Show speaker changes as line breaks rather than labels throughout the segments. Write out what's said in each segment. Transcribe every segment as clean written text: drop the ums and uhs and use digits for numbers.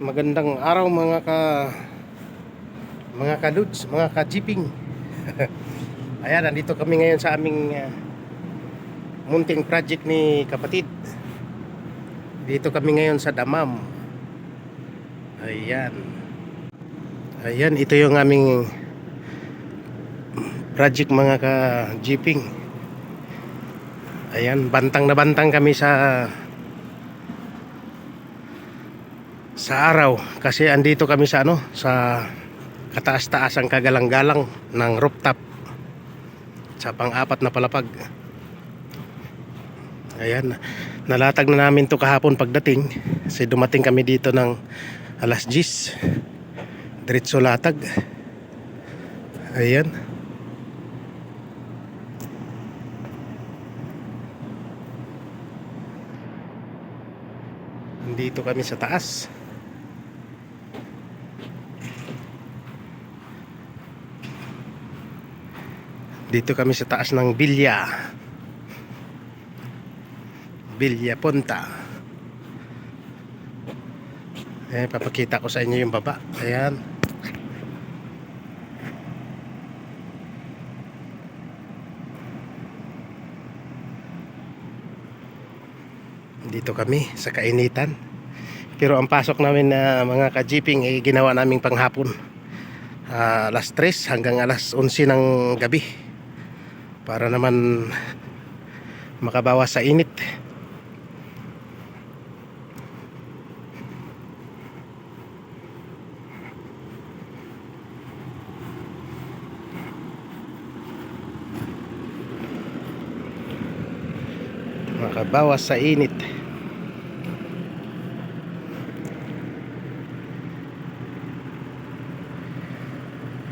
Magandang araw mga kadudes, mga ka-jeeping. Ayan, nandito kami ngayon sa aming munting project ni kapatid. Dito kami ngayon sa Damam. Ayan. Ayan, ito yung aming project mga ka-jeeping. Ayan, bantang na bantang kami sa araw kasi andito kami sa sa kataas-taasang kagalang-galang ng rooftop sa pang-apat na palapag. Ayan, nalatag na namin to kahapon pagdating kasi dumating kami dito ng alas 10, diretso latag. Ayan, dito kami sa taas. Dito kami sa taas ng Villa Punta. Ayan, papakita ko sa inyo yung baba. Ayan. Dito kami sa kainitan. Pero ang pasok namin na mga ka-jeeping ay ginawa naming panghapon. Alas 3 hanggang alas 11 ng gabi. Para naman makabawas sa init. Makabawas sa init.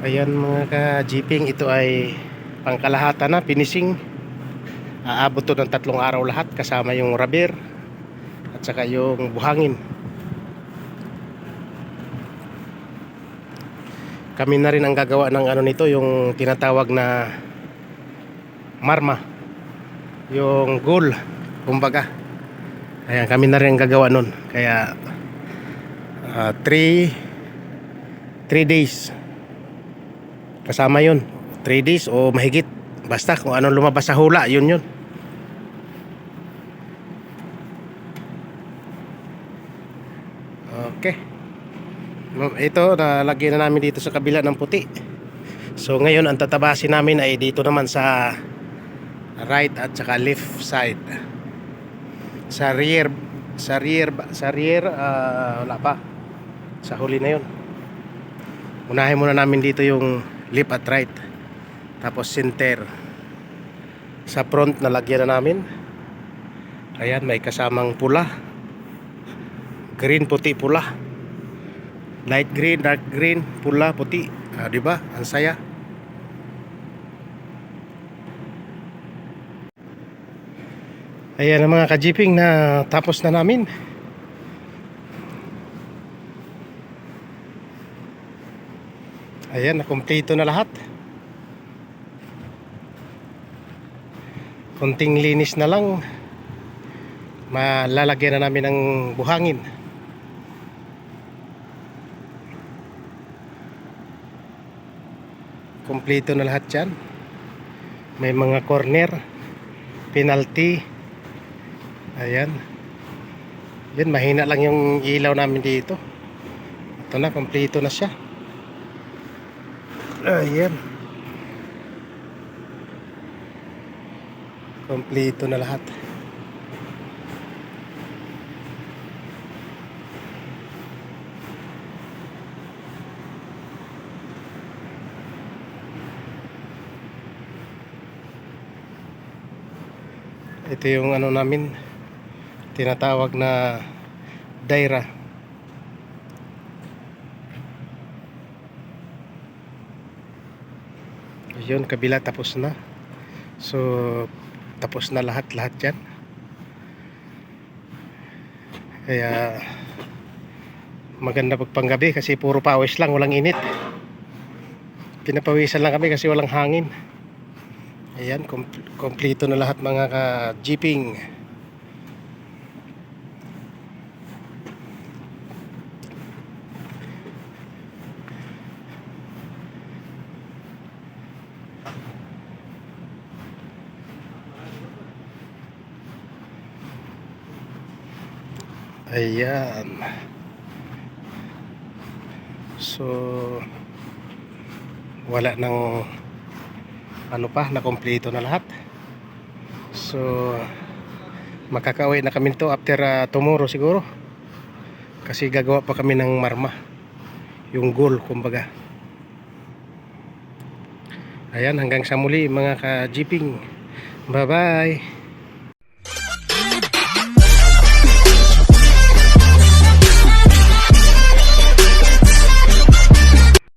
Ayan mga ka-jeeping, ito ay pangkalahatan na finishing. Aabot to ng 3 araw lahat kasama yung rubber at saka yung buhangin. Kami na rin ang gagawa ng nito, yung tinatawag na marma, yung goal kumbaga. Ayan, kami na rin ang gagawa nun. Kaya 3 days kasama yun. 3 days o mahigit, basta kung anong lumabas sa hula, yun. Okay, ito nalagyan na namin dito sa kabila ng puti. So ngayon ang tatabasin namin ay dito naman sa right at saka left side. Sa rear wala pa, sa huli na yun. Unahin muna namin dito yung left at right, tapos center. Sa front nalagyan na namin. Ayan, may kasamang pula, green, puti, pula, light green, dark green, pula, puti. Diba? Ang saya. Ayan ang mga ka-jeeping, na tapos na namin. Ayan, nakumpleto na lahat. Konting linis na lang, malalagyan na namin ng buhangin. Kumpleto na lahat yan. May mga corner, penalty. Ayan. Yan, mahina lang yung ilaw namin dito. Ito na, kumpleto na siya. Ayan, kumpleto na lahat. Ito yung namin, tinatawag na daira. Yun, kabila tapos na. So tapos na lahat yan. Kaya maganda pagpanggabi kasi puro pawis lang, walang init. Pinapawisan lang kami kasi walang hangin. Ayan, kompleto na lahat mga ka-jeeping. Ayan. So wala nang ano pa, na kompleto na lahat. So makakauwi na kami to after tomorrow siguro. Kasi gagawa pa kami ng marma. Yung goal kumbaga. Ayan, hanggang sa muli mga ka-jeeping. Bye bye.